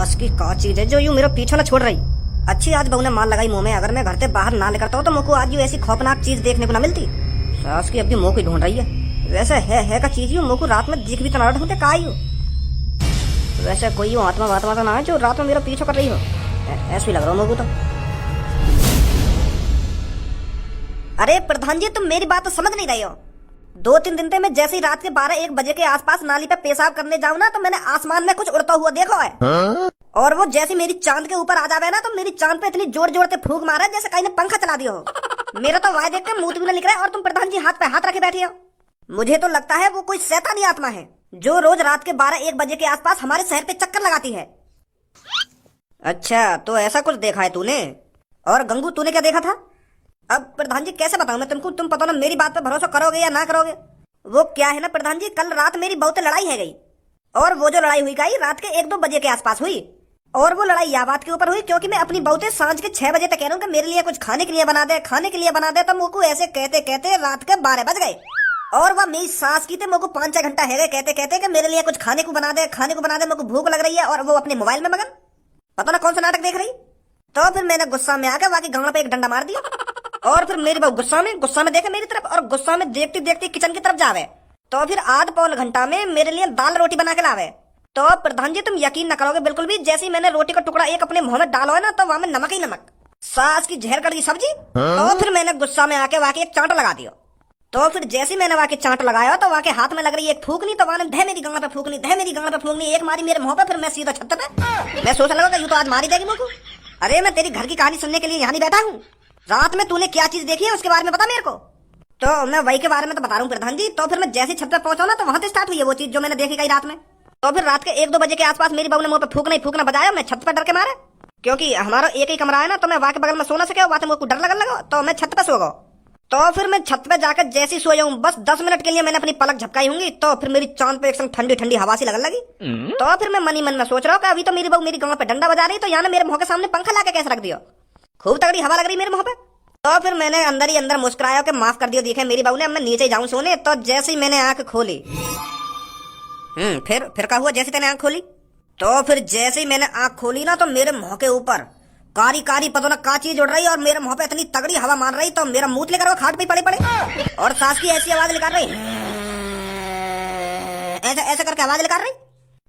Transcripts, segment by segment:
सास की का चीज है जो यूं मेरा पीछा न छोड़ रही। अच्छी आज बहू ने माल लगाई मुंह में, अगर मैं घर से बाहर ना निकलता हूँ तो मुझको आज यूं ऐसी खौफनाक चीज देखने को ना मिलती। सास की अब भी मुंह को ढूंढ रही है। वैसे है का चीज यूं मुझको रात में दिख भी तो ना ढूंढते का यूं। वैसे कोई यूं आत्मा वात्मा तो ना है जो रात में मेरा पीछा कर रही हो, ऐसा ही लग रहा हो मुझको तो। अरे प्रधान जी, तुम मेरी बात तो समझ नहीं रहे हो। 2-3 दिन से मैं जैसे ही रात के 12-1 बजे के आसपास नाली पे पेशाब करने जाऊँ ना तो मैंने आसमान में कुछ उड़ता हुआ देखा है। और वो जैसे मेरी चांद के ऊपर आ जावे ना तो मेरी चांद पे इतनी जोर जोर से फूंक मारा जैसे कहीं ने पंखा चला दिया हो। मेरा तो वहां देख के मुंह भी ना निकला है और तुम प्रधान जी हाथ पे हाथ रखे बैठे हो। मुझे तो लगता है वो कोई शैतानी आत्मा है जो रोज रात के 12-1 बजे के आसपास हमारे शहर पे चक्कर लगाती है। अच्छा, तो ऐसा कुछ देखा है तूने? और गंगू, तूने क्या देखा था? अब प्रधान जी कैसे बताऊं मैं तुमको, तुम पता ना मेरी बात पे भरोसा करोगे या ना करोगे। वो क्या है ना प्रधान जी, कल रात मेरी बहू से लड़ाई है गई। और वो जो लड़ाई हुई गई रात के 1-2 बजे के आसपास हुई। और वो लड़ाई या बात के ऊपर हुई क्योंकि मैं अपनी बहू से सांझ के 6 बजे तक कह रहा हूँ कि मेरे लिए कुछ खाने के लिए बना दे, खाने के लिए बना दे। तो मुझको ऐसे कहते कहते रात के 12 बज गए। और वह मेरी सास की थे मुझको 5-6 घंटा है गए कहते कहते कि मेरे लिए कुछ खाने को बना दे, खाने को बना दे, मुझको भूख लग रही है। और वो अपने मोबाइल में मगन, पता ना कौन सा नाटक देख रही। तो फिर मैंने गुस्सा में आकर वाकई गांव पे एक डंडा मार दिया। और फिर मेरी बहू गुस्सा में देखे मेरी तरफ और गुस्सा में देखती देखती किचन की तरफ जावे। तो फिर आध पौन घंटा में मेरे लिए दाल रोटी बना के लावे। तो प्रधान जी तुम यकीन न करोगे बिल्कुल भी, जैसे ही मैंने रोटी का टुकड़ा एक अपने मुंह में डाला है ना तो वहां में नमक ही नमक, सास की जहर कड़ी सब्जी। तो फिर मैंने गुस्सा में आके वाकई एक चांट लगा दिया। तो फिर जैसे ही मैंने वाकई चांट लगाया तो वाकई हाथ में लग रही एक फूकनी, तो वहां धे मेरी गंगा पे फूकनी, धे मेरी गंगा पे फूकनी, एक मारी मेरे मुंह पे। फिर मैं सीधा छत पे, मैं सोचने लगा यूं तो आज मारी देगी मुझको। अरे मैं तेरी घर की कहानी सुनने के लिए यहाँ नहीं बैठा हूँ। रात में तूने क्या चीज देखी है उसके बारे में बता मेरे को। तो मैं वही के बारे में तो बता रहा हूँ प्रधान जी। तो फिर मैं जैसे छत पे पहुंचा ना तो वहां से स्टार्ट हुई है वो चीज जो मैंने देखी गई रात में। तो फिर रात के 1-2 बजे के आसपास मेरी बहू ने मुंह पे फूकना ही फूकना बजाया। मैं छत पे डर के मारा क्योंकि हमारा एक ही कमरा है ना, तो मैं वहां के बगल में सो ना सके, वहां से मुझको डर लगने लगा। तो मैं छत पे सो गया। तो फिर मैं छत पे जाकर जैसे ही सोया हूँ बस 10 मिनट के लिए मैंने अपनी पलक झपकाई होंगी तो फिर मेरी चांद पे एक संग ठंडी ठंडी हवा सी लगने लगी। तो फिर मैं मन ही मन में सोच रहा हूँ कि अभी तो मेरी बहू मेरी गांव पे डंडा बजा रही तो यहाँ मेरे मुंह के सामने पंखा लाके कैसे रख दिया। खूब तगड़ी हवा लग रही मेरे मुंह पे। तो फिर मैंने अंदर ही अंदर मुस्कुराया कि माफ कर दियो देखे मेरी बहू ने, अब मैं नीचे जाऊं सोने। तो जैसे ही मैंने आंख खोली, फिर क्या हुआ जैसे तेने आंख खोली? तो फिर जैसे ही मैंने आंख खोली ना तो मेरे मुंह के ऊपर कारी कारी पता ना का चीज उड़ रही और मेरे मुंह पे इतनी तगड़ी हवा मार रही तो मेरा मुंह लेकर वो खाट पे पड़े पड़े और सास की ऐसी आवाज निकाल रही, ऐसा ऐसा करके आवाज निकाल रही।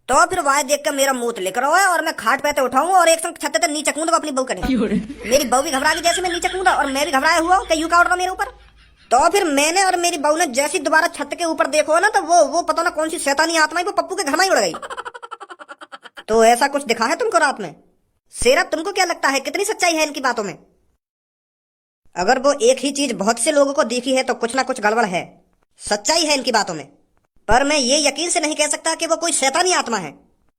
तो फिर वहां देख कर मेरा मुंह लेकर हुआ और मैं खाट पे उठाऊंगा और एक संग छत पे नीचे कूदूंगा अपनी बहू करने। मेरी बहू भी घबरा गई जैसे मैं नीचे कूदा और मैं भी घबराया हुआ कि यूं का उड़ रहा मेरे ऊपर। तो फिर मैंने और मेरी बहू ने जैसी दोबारा छत के ऊपर देखो ना तो वो पता ना कौन सी शैतानी आत्मा वो पप्पू के घर में ही उड़ गई। तो ऐसा कुछ दिखा है तुमको रात में? शेरा, तुमको क्या लगता है कितनी सच्चाई है इनकी बातों में? अगर वो एक ही चीज बहुत से लोगों को दिखी है तो कुछ ना कुछ गड़बड़ है, सच्चाई है इनकी बातों में। पर मैं ये यकीन से नहीं कह सकता कि वो कोई शैतानी आत्मा है।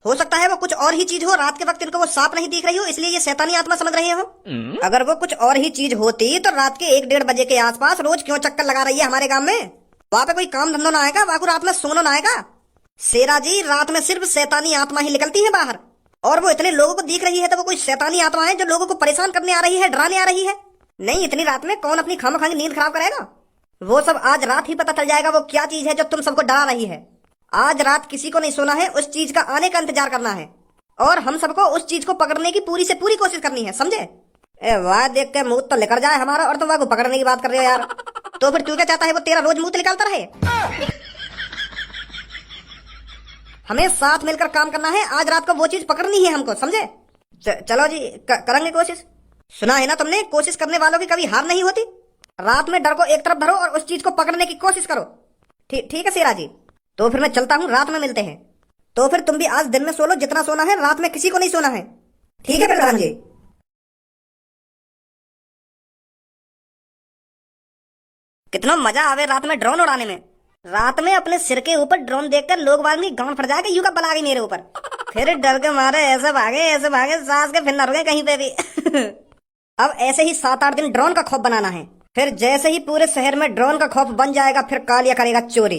हो सकता है वो कुछ और ही चीज हो, रात के वक्त इनको वो सांप नहीं दिख रही हो इसलिए ये शैतानी आत्मा समझ रहे हो। अगर वो कुछ और ही चीज होती तो रात के 1-1:30 बजे के आसपास रोज क्यों चक्कर लगा रही है हमारे गांव में? वहां पे कोई काम धंधो ना आएगा, वहां को रात में सोना ना आएगा। शेरा जी, रात में सिर्फ शैतानी आत्मा ही निकलती है बाहर और वो इतने लोगों को दिख रही है तो वो कोई शैतानी आत्मा है जो लोगों को परेशान करने आ रही है, डराने आ रही है। नहीं, इतनी रात में कौन अपनी खामखानी नींद खराब करेगा? वो सब आज रात ही पता चल जाएगा वो क्या चीज है जो तुम सबको डरा रही है। आज रात किसी को नहीं सोना है, उस चीज का आने का इंतजार करना है और हम सबको उस चीज को पकड़ने की पूरी से पूरी कोशिश करनी है, समझे? वाह देख के मुंह तो लेकर जाए हमारा और तुम वह को पकड़ने की बात कर रहे हो यार। तो फिर तू क्या चाहता है वो तेरा रोज मुंह निकालता रहे? हमें साथ मिलकर काम करना है, आज रात को वो चीज पकड़नी है हमको, समझे? चलो जी करेंगे कोशिश। सुना है ना तुमने, कोशिश करने वालों की कभी हार नहीं होती। रात में डर को एक तरफ धरो और उस चीज को पकड़ने की कोशिश करो। ठीक है शेरा जी, तो फिर मैं चलता हूँ, रात में मिलते हैं। तो फिर तुम भी आज दिन में सो लो जितना सोना है, रात में किसी को नहीं सोना है। ठीक है प्रधान जी। कितना मजा आवे रात में ड्रोन उड़ाने में। रात में अपने सिर के ऊपर ड्रोन देखकर लोग बाग गांव फट जाएगा यूं का बला गई मेरे ऊपर। फिर डर के मारे ऐसे भागे सास के फिर न रुके कहीं पे भी। अब ऐसे ही 7-8 दिन ड्रोन का खौफ बनाना है। फिर जैसे ही पूरे शहर में ड्रोन का खौफ बन जाएगा फिर कालिया करेगा चोरी।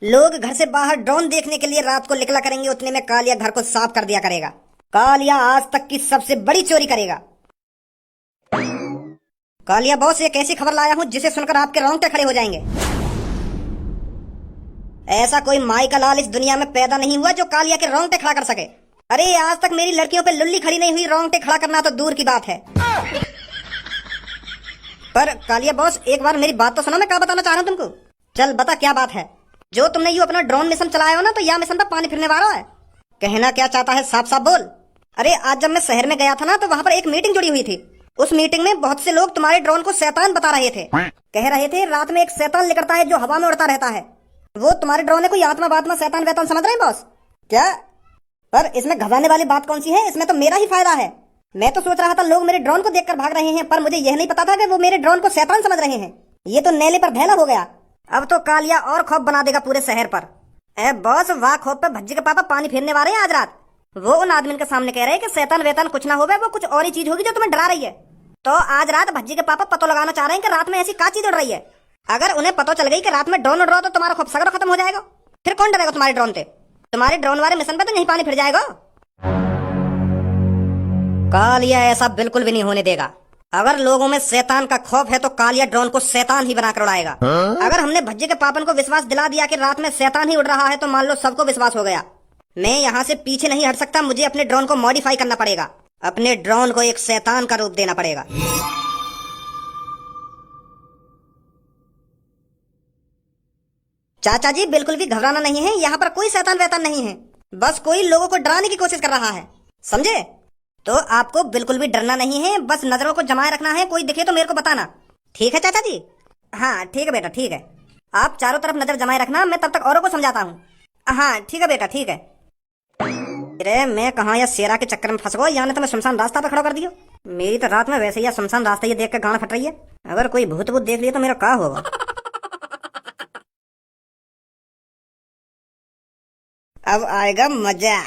लोग घर से बाहर ड्रोन देखने के लिए रात को निकला करेंगे, उतने में कालिया घर को साफ कर दिया करेगा। कालिया आज तक की सबसे बड़ी चोरी करेगा। कालिया बॉस, एक ऐसी खबर लाया हूँ जिसे सुनकर आपके रोंगटे खड़े हो जाएंगे। ऐसा कोई माई का लाल इस दुनिया में पैदा नहीं हुआ जो कालिया के रोंगटे खड़ा कर सके। अरे आज तक मेरी लड़कियों पे लुल्ली खड़ी नहीं हुई, रोंगटे खड़ा करना तो दूर की बात है। पर कालिया बॉस, एक बार मेरी बात तो सुनो, मैं क्या बताना चाह रहा हूँ तुमको। चल बता क्या बात है। जो तुमने यू अपना ड्रोन मिशन चलाया हो ना, तो यह मिशन पर पानी फिरने वाला है। कहना क्या चाहता है, साफ साफ बोल। अरे आज जब मैं शहर में गया था ना, तो वहाँ पर एक मीटिंग जुड़ी हुई थी। उस मीटिंग में बहुत से लोग तुम्हारे ड्रोन को शैतान बता रहे थे। कह रहे थे रात में एक शैतान निकलता है जो हवा में उड़ता रहता है। वो तुम्हारे ड्रोन है कोई आत्मा बात्मा शैतान वैतान समझ रहे हैं बॉस क्या? पर इसमें घबराने वाली बात कौन सी है, इसमें तो मेरा ही फायदा है। मैं तो सोच रहा था लोग मेरे ड्रोन को देखकर भाग रहे हैं, पर मुझे यह नहीं पता था कि वो मेरे ड्रोन को शैतान समझ रहे हैं। ये तो नेले पर भैला हो गया। अब तो कालिया और खौफ बना देगा पूरे शहर पर। ए बॉस, वाह खौफ पे भज्जी के पापा पानी फेरने वाले हैं आज रात। वो उन आदमी के सामने कह रहे हैं कि शैतान वेतान कुछ ना होगा, वो कुछ और ही चीज होगी जो तुम्हें डरा रही है। तो आज रात भज्जी के पापा पता लगाना चाह रहे हैं कि रात में ऐसी क्या चीज उड़ रही है। अगर उन्हें पता चल गई कि रात में ड्रोन उड़ रहा हो, तो तुम्हारा खौफ सगरा खत्म हो जाएगा। फिर कौन डरेगा तुम्हारे ड्रोन से? तुम्हारे ड्रोन वाले मिशन पे तो यही पानी फिर जाएगा। कालिया ऐसा बिल्कुल भी नहीं होने देगा। अगर लोगों में शैतान का खौफ है, तो कालिया ड्रोन को शैतान ही बनाकर उड़ाएगा। अगर हमने भज्जे के पापन को विश्वास दिला दिया कि रात में शैतान ही उड़ रहा है, तो मान लो सबको विश्वास हो गया। मैं यहाँ से पीछे नहीं हट सकता, मुझे अपने ड्रोन को मॉडिफाई करना पड़ेगा। अपने ड्रोन को एक शैतान का रूप देना पड़ेगा। चाचा जी बिल्कुल भी घबराना नहीं है, यहाँ पर कोई शैतान वैतान नहीं है। बस कोई लोगों को डराने की कोशिश कर रहा है, समझे? तो आपको बिल्कुल भी डरना नहीं है, बस नजरों को जमाए रखना है। कोई दिखे तो मेरे को बताना, ठीक है चाचा जी? हाँ ठीक है बेटा, ठीक है। आप चारों तरफ नजर जमाए रखना, मैं तब तक औरों को समझाता हूँ। हाँ ठीक है बेटा, ठीक है। अरे मैं कहाँ या शेरा के चक्कर में फंस गया, या तो मैं शमशान रास्ता पे खड़ा कर दियो। मेरी तो रात में वैसे ही शमशान रास्ता ये देख कर गाना फट रही है। अगर कोई भूत भूत देख लिया तो मेरा क्या होगा? अब आएगा मजा।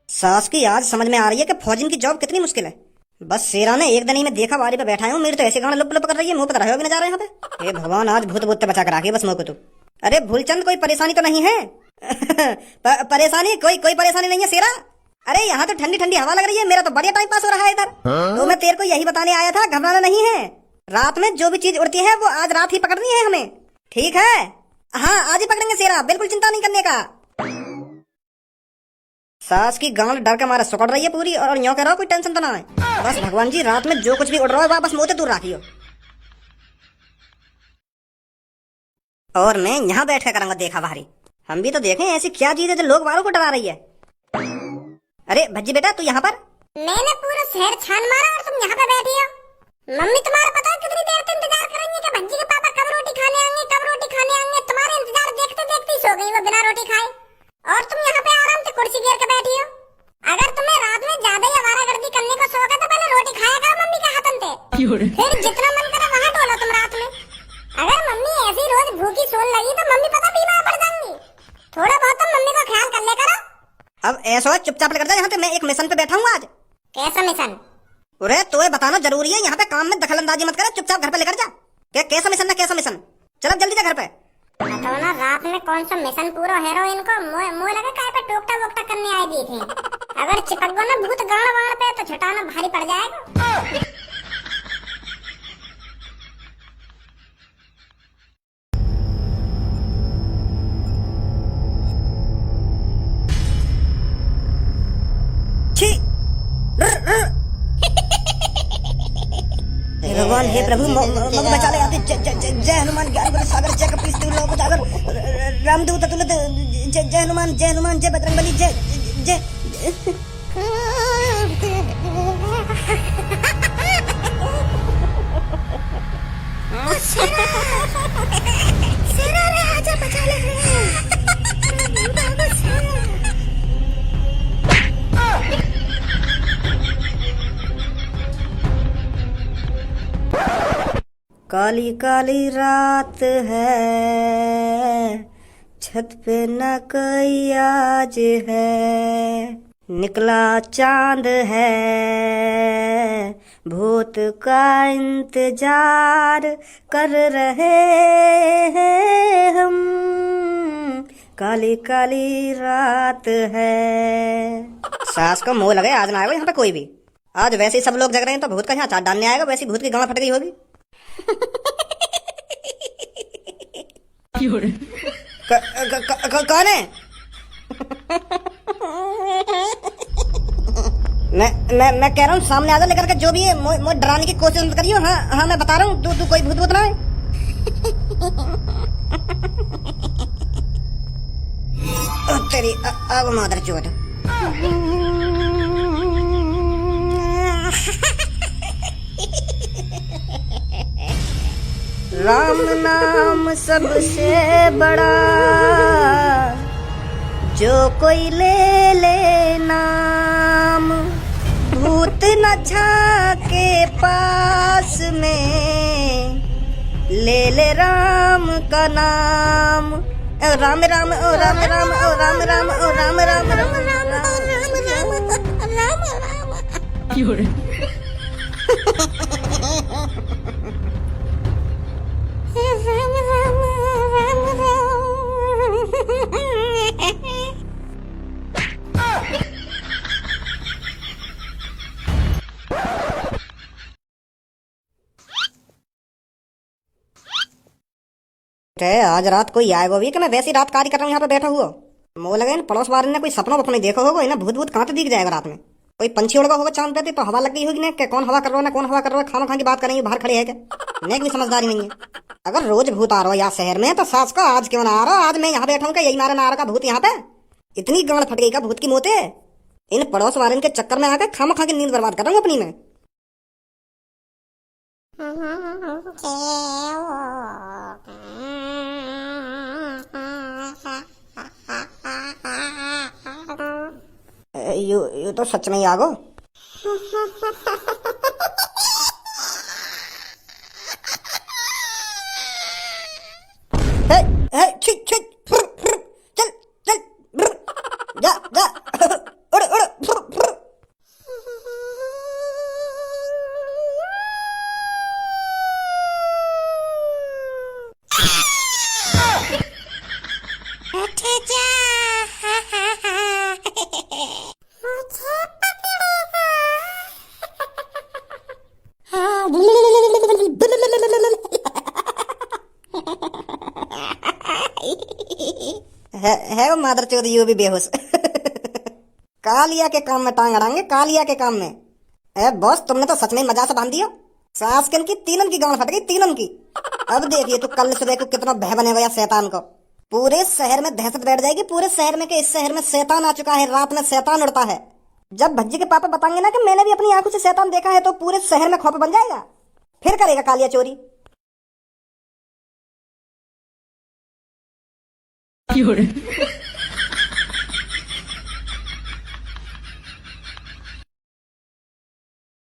सास की आज समझ में आ रही है कि फौजिन की जॉब कितनी मुश्किल है। बस शेरा ने एक दिन ही मैं देखा बारी पे बैठा हूँ, मेरी तो ऐसे गाना लुप लुप कर रही है, मुंह पर रहे भी नजारा यहाँ पे। हे भगवान, आज भूत भूत बचा कर रखिए बस मुंह को। तू अरे भूलचंद, कोई परेशानी तो नहीं है? परेशानी कोई परेशानी नहीं है शेरा। अरे यहाँ तो ठंडी ठंडी हवा लग रही है, मेरा तो बढ़िया टाइम पास हो रहा है इधर। तो मैं तेरे को यही बताने आया था, घबराना नहीं है। रात में जो भी चीज उड़ती है वो आज रात ही पकड़नी है हमें, ठीक है? हाँ आज ही पकड़ेंगे शेरा, बिल्कुल चिंता नहीं करने का। सास की गांड डर के मारे सुकड़ रही है पूरी, और यूं कह रहा हो कोई टेंशन तो ना है। बस भगवान जी, रात में जो कुछ भी उड़ रहा है वापस मुंह से दूर रखियो। और मैं यहाँ बैठ कर करूंगा देखा भारी। हम भी तो देखें ऐसी क्या चीज है जो लोग वालों को डरा रही है। अरे भज्जी बेटा, तू यहाँ पर? मैंने पूरा शहर छान मारा और तुम यहाँ पे बैठी हो। मम्मी तुम्हारा पता है कितनी देर से इंतजार करेंगे कि भज्जी के पापा कब रोटी खाने आएंगे, कब रोटी खाने आएंगे। तुम्हारे इंतजार देखते देखते ही सो गई वो बिना रोटी खाए, और तुम यहाँ पे आराम से कुर्सी घेर के बैठी हो। अगर तुम्हें रात में ज्यादा ही आवारागर्दी करने का शौक है तो पहले रोटी खाया करो मम्मी के हाथन से, फिर जितना मन करे वहाँ डोलो तुम रात में। अगर मम्मी ऐसी रोज भूखी सोने लगी तो मम्मी पता बीमार पड़ जाएंगी। थोड़ा बहुत तुम मम्मी का ख्याल कर ले करो। अब ऐसा चुपचाप लग जा, यहाँ पे मैं एक मिशन पे बैठा हूँ आज। कैसा मिशन? अरे तुम्हें बताना जरूरी है, यहाँ पे काम में दखल अंदाजी मत करे, चुपचाप घर पे लेकर जा। क्या कैसा मिशन ना कैसा मिशन? चल जल्दी जा घर पे। तो ना रात में कौन सा मिशन पूरा हीरोइन को मुँह लगा काय पे टोकटा वोकटा करने आए दी थी। अगर चिपक गो ना भूत गाड़ वाड़ पे तो छुटाना भारी पड़ जाएगा। भगवान हे प्रभु मग बचा ले। जय हनुमान ज्ञान गुण सागर जय कपीस तिहु लोक उजागर रामदूत अतुलित जय हनुमान जय बजरंगबली जय जय। शेरा रे आजा बचा ले। काली काली रात है, छत पे न कोई आज है, निकला चांद है, भूत का इंतजार कर रहे हैं हम, काली काली रात है। सास को मोह लगे आज ना आएगा यहाँ पे कोई भी। आज वैसे ही सब लोग जग रहे हैं तो भूत का यहाँ चाट डालने आएगा, वैसी भूत की गांव फट गई होगी। कौन है? मैं कह रहा हूँ सामने आ जा लेकर के, जो भी है मुझे डराने की कोशिश मत करियो। हाँ हाँ मैं बता रहा हूँ, तू कोई भूत भूत ना है। तेरी अब मादर चोट। राम नाम सबसे बड़ा, जो कोई ले ले नाम, भूत न झाके पास में, ले ले राम का नाम। ओ राम राम ओ राम राम ओ राम राम ओ राम राम राम राम आज रात कोई आएगा भी कि मैं वैसी रात कार्य कर रहा हूँ यहाँ पे बैठा हुआ। मोह लगे पड़ोस वाले ने कोई सपना वपना देखो होगा, इन्हें भूत भूत कहाँ पे दिख जाएगा रात में। कोई पंछी उड़गा होगा चांद पे तो हवा लग गई होगी ना, कौन हवा कर रहा है ना कौन हवा कर रहा है, खाना खा की बात करेंगे बाहर खड़े है क्या? नेक भी समझदारी नहीं है। अगर रोज भूत आ रहा हो यहाँ शहर में तो सास को आज क्यों ना आ रहा? आज मैं यहाँ बैठा हूँ क्या यही मारे ना आ रहा भूत यहाँ पे? इतनी गांड फट गई का भूत की मोते। इन पड़ोस वाले के चक्कर में आकर खामा खा के नींद बर्बाद कर रहा हूँ अपनी में। यू तो सच में ही आगो। हे हे छिक छिक चल चल जा जा उड़ उड़। है वो मादर चौध यू भी बेहोश। कालिया के काम में टांग अड़ाएंगे, कालिया के काम में। बॉस तुमने तो सच में मजा से बांध दिया। सासकन की तीनन की गांड फट गई, तीनन की। अब देखिए तू कल सुबह को कितना भय बनेगा या शैतान को। पूरे शहर में दहशत बैठ जाएगी, पूरे शहर में कि इस शहर में शैतान आ चुका है, रात में शैतान उड़ता है। जब भज्जी के पापा बताएंगे ना कि मैंने भी अपनी आंखों से शैतान देखा है, तो पूरे शहर में खौफ बन जाएगा। फिर करेगा कालिया चोरी।